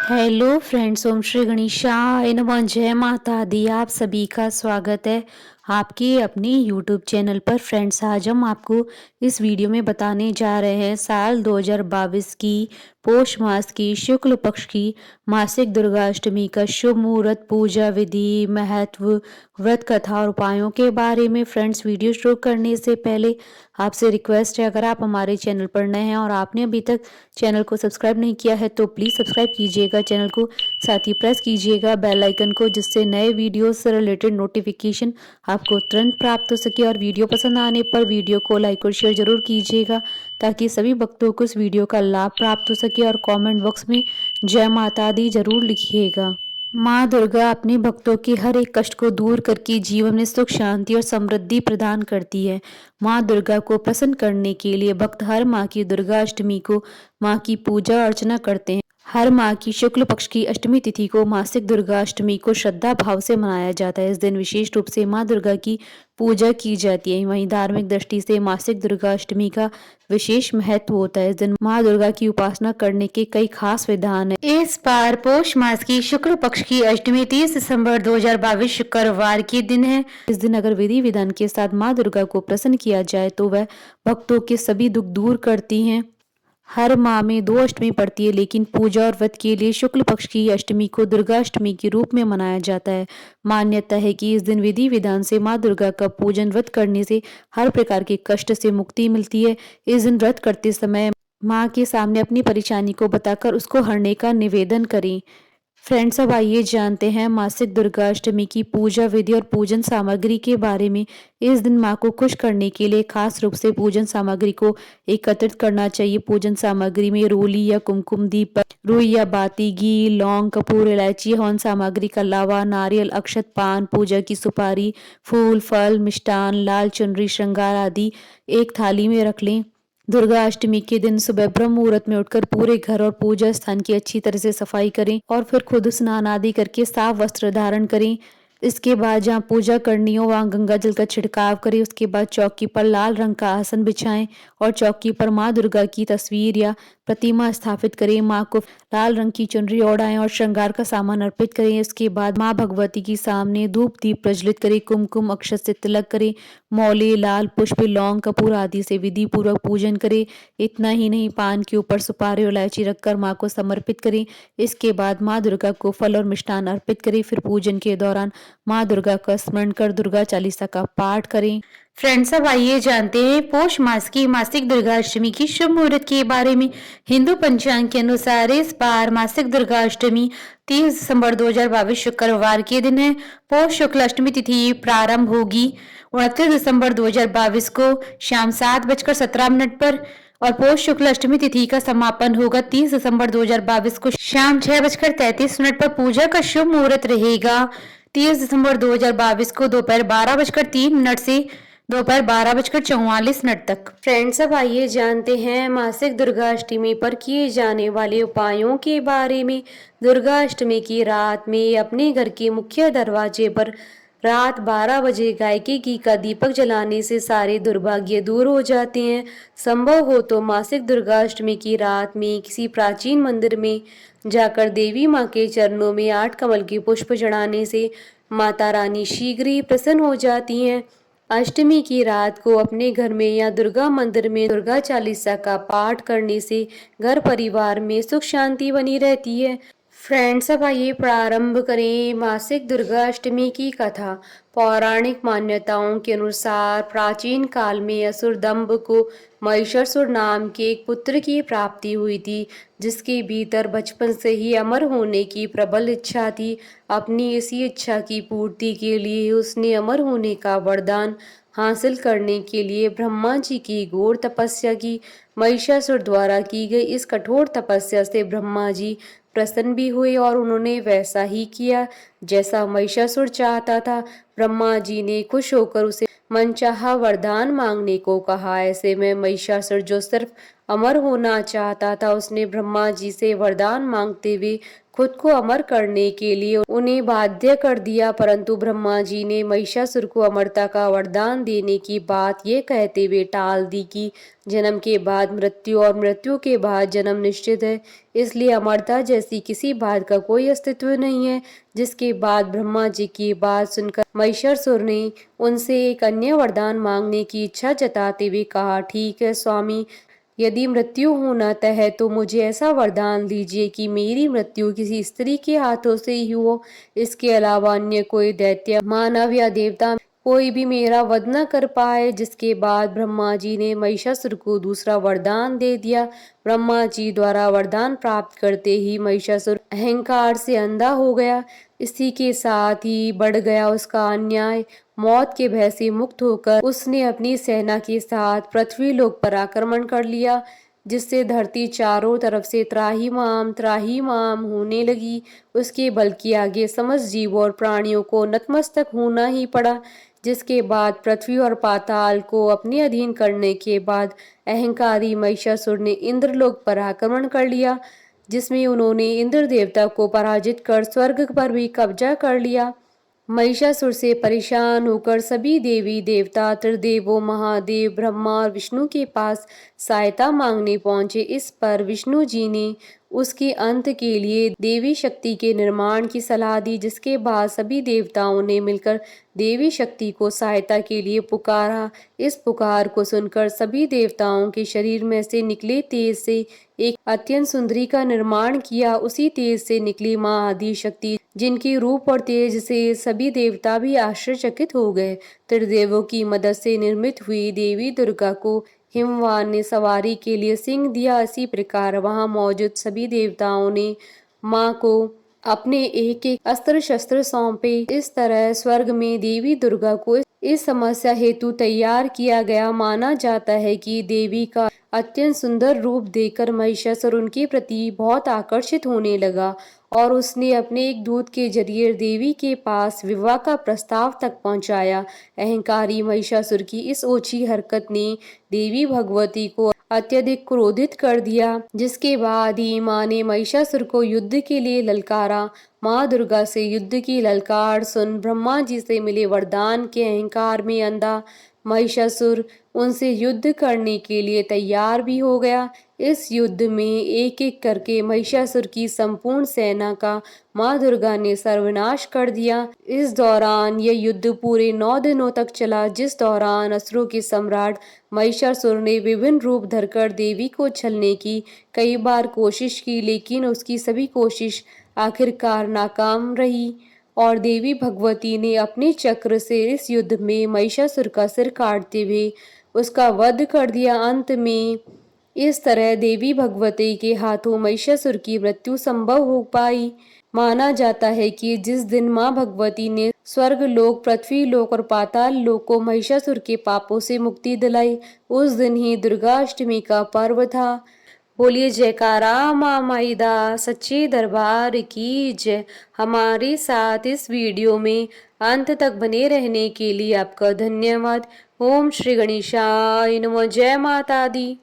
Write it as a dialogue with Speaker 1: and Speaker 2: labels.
Speaker 1: Hello friends, ओम श्री गणेशाय नमः। जय माता दी। आप सभी का स्वागत है आपके अपने यूट्यूब चैनल पर। फ्रेंड्स, आज हम आपको इस वीडियो में बताने जा रहे हैं साल 2022 की पौष मास की शुक्ल पक्ष की मासिक दुर्गाष्टमी का शुभ मुहूर्त, पूजा विधि, महत्व, व्रत कथा और उपायों के बारे में। फ्रेंड्स, वीडियो शुरू करने से पहले आपसे रिक्वेस्ट है, अगर आप हमारे चैनल पर नए हैं और आपने अभी तक चैनल को सब्सक्राइब नहीं किया है तो प्लीज़ सब्सक्राइब कीजिएगा चैनल को, साथ ही प्रेस कीजिएगा बेल आइकन को, जिससे नए वीडियो से रिलेटेड नोटिफिकेशन आपको तुरंत प्राप्त हो सके। और वीडियो पसंद आने पर वीडियो को लाइक और शेयर जरूर कीजिएगा ताकि सभी भक्तों को इस वीडियो का लाभ प्राप्त हो सके। और कमेंट बॉक्स में जय माता दी जरूर लिखिएगा। माँ दुर्गा अपने भक्तों के हर एक कष्ट को दूर करके जीवन में सुख, शांति और समृद्धि प्रदान करती है। माँ दुर्गा को प्रसन्न करने के लिए भक्त हर माह की दुर्गा अष्टमी को माँ की पूजा अर्चना करते हैं। हर माह की शुक्ल पक्ष की अष्टमी तिथि को मासिक दुर्गा अष्टमी को श्रद्धा भाव से मनाया जाता है। इस दिन विशेष रूप से माँ दुर्गा की पूजा की जाती है। वहीं धार्मिक दृष्टि से मासिक दुर्गा अष्टमी का विशेष महत्व होता है। इस दिन माँ दुर्गा की उपासना करने के कई खास विधान है। इस बार पौष मास की शुक्ल पक्ष की अष्टमी 30 दिसंबर 2022 शुक्रवार के दिन है। इस दिन अगर विधि विधान के साथ माँ दुर्गा को प्रसन्न किया जाए तो वह भक्तों के सभी दुख दूर करती हैं। हर माह में 2 अष्टमी पड़ती है, लेकिन पूजा और व्रत के लिए शुक्ल पक्ष की अष्टमी को दुर्गा अष्टमी के रूप में मनाया जाता है। मान्यता है कि इस दिन विधि विधान से माँ दुर्गा का पूजन व्रत करने से हर प्रकार के कष्ट से मुक्ति मिलती है। इस दिन व्रत करते समय माँ के सामने अपनी परेशानी को बताकर उसको हरने का निवेदन करें। फ्रेंड्स, अब आइए जानते हैं मासिक दुर्गा अष्टमी की पूजा विधि और पूजन सामग्री के बारे में। इस दिन माँ को खुश करने के लिए खास रूप से पूजन सामग्री को एकत्रित करना चाहिए। पूजन सामग्री में रोली या कुमकुम, दीपक, रुई या बाती, घी, लौंग, कपूर, इलायची, हवन सामग्री के अलावा नारियल, अक्षत, पान, पूजा की सुपारी, फूल, फल, मिष्टान, लाल चुनरी, श्रृंगार आदि एक थाली में रख लें। दुर्गा अष्टमी के दिन सुबह ब्रह्म मुहूर्त में उठकर पूरे घर और पूजा स्थान की अच्छी तरह से सफाई करें और फिर खुद स्नान आदि करके साफ वस्त्र धारण करें। इसके बाद जहाँ पूजा करनी हो वहाँ गंगा जल का छिड़काव करें। उसके बाद चौकी पर लाल रंग का आसन बिछाएं और चौकी पर माँ दुर्गा की तस्वीर या प्रतिमा स्थापित करें। माँ को लाल रंग की चुनरी ओढ़ाएं और श्रृंगार का सामान अर्पित करें। इसके बाद माँ भगवती के सामने धूप दीप प्रज्वलित करें, कुमकुम अक्षत से तिलक करें, मौली, लाल पुष्प, लौंग, कपूर आदि से विधि पूर्वक पूजन करें। इतना ही नहीं, पान के ऊपर सुपारी और इलायची रखकर माँ को समर्पित करें। इसके बाद माँ दुर्गा को फल और मिष्टान अर्पित करें। फिर पूजन के दौरान माँ दुर्गा का स्मरण कर दुर्गा चालीसा का पाठ करें। फ्रेंड्स, अब आइए जानते हैं पौष मास की मासिक दुर्गा अष्टमी की शुभ मुहूर्त के बारे में। हिंदू पंचांग के अनुसार इस बार मासिक दुर्गा अष्टमी 30 दिसंबर 2022 शुक्रवार के दिन है। पौष शुक्ल अष्टमी तिथि प्रारंभ होगी 29 दिसंबर 2022 को शाम 7:17 पर और पौष शुक्ल अष्टमी तिथि का समापन होगा 30 दिसंबर 2022 को शाम 6:33 पर। पूजा का शुभ मुहूर्त रहेगा 30 दिसंबर 2022 को दोपहर 12:03 से दोपहर 12:44 तक। फ्रेंड्स, अब आइए जानते हैं मासिक दुर्गा अष्टमी पर किए जाने वाले उपायों के बारे में। दुर्गा अष्टमी की रात में अपने घर के मुख्य दरवाजे पर रात 12 बजे गाय के घी का दीपक जलाने से सारे दुर्भाग्य दूर हो जाते हैं। संभव हो तो मासिक दुर्गा अष्टमी की रात में किसी प्राचीन मंदिर में जाकर देवी माँ के चरणों में 8 कमल के पुष्प चढ़ाने से माता रानी शीघ्र ही प्रसन्न हो जाती हैं। अष्टमी की रात को अपने घर में या दुर्गा मंदिर में दुर्गा चालीसा का पाठ करने से घर परिवार में सुख शांति बनी रहती है। फ्रेंड्स, अब आइए प्रारंभ करें मासिक दुर्गा अष्टमी की कथा। पौराणिक मान्यताओं के अनुसार प्राचीन काल में असुर दंभ को महिषासुर नाम के एक पुत्र की प्राप्ति हुई थी, जिसके भीतर बचपन से ही अमर होने की प्रबल इच्छा थी। अपनी इसी इच्छा की पूर्ति के लिए उसने अमर होने का वरदान हासिल करने के लिए ब्रह्मा जी की घोर तपस्या की। महिषासुर द्वारा की गई इस कठोर तपस्या से ब्रह्मा जी प्रसन्न भी हुए और उन्होंने वैसा ही किया जैसा महिषासुर चाहता था। ब्रह्मा जी ने खुश होकर उसे मनचाहा वरदान मांगने को कहा। ऐसे में महिषासुर, जो सिर्फ अमर होना चाहता था। उसने ब्रह्मा जी से वरदान मांगते हुए खुद को अमर करने के लिए उन्हें बाध्य कर दिया, परंतु ब्रह्मा जी ने महिषासुर को अमरता का वरदान देने की बात ये कहते हुए टाल दी कि जन्म के बाद मृत्यु और मृत्यु के बाद जन्म निश्चित है, इसलिए अमरता जैसी किसी बात का कोई अस्तित्व नहीं है। जिसके बाद ब्रह्मा जी की बात सुनकर महिषासुर ने उनसे एक अन्य वरदान मांगने की इच्छा जताते हुए कहा, ठीक है स्वामी, यदि मृत्यु होना तय है तो मुझे ऐसा वरदान दीजिए कि मेरी मृत्यु किसी स्त्री के हाथों से ही हो। इसके अलावा अन्य कोई दैत्य, मानव या देवता कोई भी मेरा वध न कर पाए। जिसके बाद ब्रह्मा जी ने महिषासुर को दूसरा वरदान दे दिया। ब्रह्मा जी द्वारा वरदान प्राप्त करते ही महिषासुर अहंकार से अंधा हो गया। इसी के साथ ही बढ़ गया उसका अन्याय। मौत के भय से मुक्त होकर उसने अपनी सेना के साथ पृथ्वी लोक पर आक्रमण कर लिया, जिससे धरती चारों तरफ से त्राहिमाम होने लगी। उसके बल के आगे समस्त जीवों और प्राणियों को नतमस्तक होना ही पड़ा। जिसके बाद पृथ्वी और पाताल को अपने अधीन करने के बाद अहंकारी महिषासुर ने इंद्रलोक पर आक्रमण कर लिया, जिसमें उन्होंने इंद्र देवता को पराजित कर स्वर्ग पर भी कब्जा कर लिया। महिषासुर से परेशान होकर सभी देवी देवता, त्रिदेवों, महादेव, ब्रह्मा और विष्णु के पास सहायता मांगने पहुंचे। इस पर विष्णु जी ने उसके अंत के लिए देवी शक्ति के निर्माण की सलाह दी, जिसके बाद सभी देवताओं ने मिलकर देवी शक्ति को सहायता के लिए पुकारा। इस पुकार को सुनकर सभी देवताओं के शरीर में से निकले तेज से एक अत्यंत सुंदरी का निर्माण किया। उसी तेज से निकली माँ आदि शक्ति, जिनके रूप और तेज से सभी देवता भी आश्चर्यचकित हो गए। त्रिदेवों की मदद से निर्मित हुई देवी दुर्गा को हिमवान ने सवारी के लिए सिंह दिया। इसी प्रकार वहां मौजूद सभी देवताओं ने माँ को अपने एक एक अस्त्र शस्त्र सौंपे। इस तरह स्वर्ग में देवी दुर्गा को इस समस्या हेतु तैयार किया गया। माना जाता है कि देवी का अत्यंत सुंदर रूप देखकर महिषासुर उनके प्रति बहुत आकर्षित होने लगा और उसने अपने एक दूत के जरिए देवी के पास विवाह का प्रस्ताव तक पहुंचाया। अहंकारी महिषासुर की इस ओछी हरकत ने देवी भगवती को अत्यधिक क्रोधित कर दिया, जिसके बाद ही माँ ने महिषासुर को युद्ध के लिए ललकारा। माँ दुर्गा से युद्ध की ललकार सुन ब्रह्मा जी से मिले वरदान के अहंकार में अंधा महिषासुर उनसे युद्ध करने के लिए तैयार भी हो गया। इस युद्ध में एक एक करके महिषासुर की संपूर्ण सेना का माँ दुर्गा ने सर्वनाश कर दिया। इस दौरान यह युद्ध पूरे 9 दिनों तक चला, जिस दौरान असुरों के सम्राट महिषासुर ने विभिन्न रूप धरकर देवी को छलने की कई बार कोशिश की, लेकिन उसकी सभी कोशिश आखिरकार नाकाम रही और देवी भगवती ने अपने चक्र से इस युद्ध में महिषासुर का सिर काटते हुए उसका वध कर दिया। अंत में इस तरह देवी भगवती के हाथों महिषासुर की मृत्यु संभव हो पाई। माना जाता है कि जिस दिन माँ भगवती ने स्वर्ग लोक, पृथ्वी लोक और पाताल लोक को महिषासुर के पापों से मुक्ति दिलाई, उस दिन ही दुर्गाष्टमी का पर्व था। बोलिए जयकारा माँ माईदा सच्चे दरबार की जय। हमारे साथ इस वीडियो में अंत तक बने रहने के लिए आपका धन्यवाद। ओम श्री गणेशाय नमः। जय माता दी।